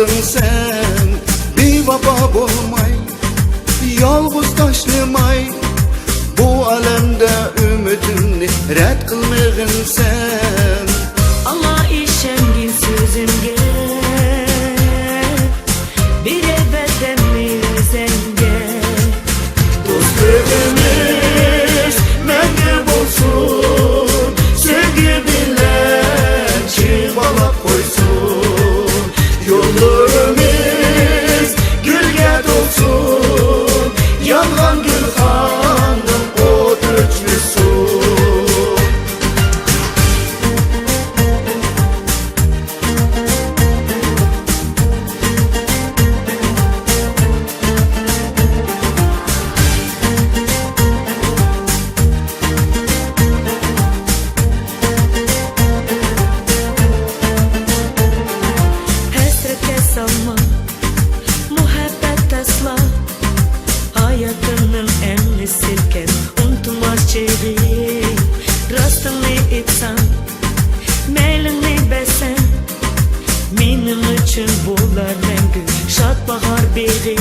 kaldın sen, bevapa bolmay, yalğız taşlamay. Bu alemde ümitimni red kılmagın sen. Allah işengin sözümge, bir ebedemmi özenge. Dostluğumuz menge bolsun, sevgi bilen çiğbalap koysun. Yollarımız gülge dolsun, yangan gülhanım o dökmüşsün. Salma, muhabbet asla hayatının en sirken unutmaz çeri. Rastını etsen, meylini besen, benim için bular mengü şad bahar beri.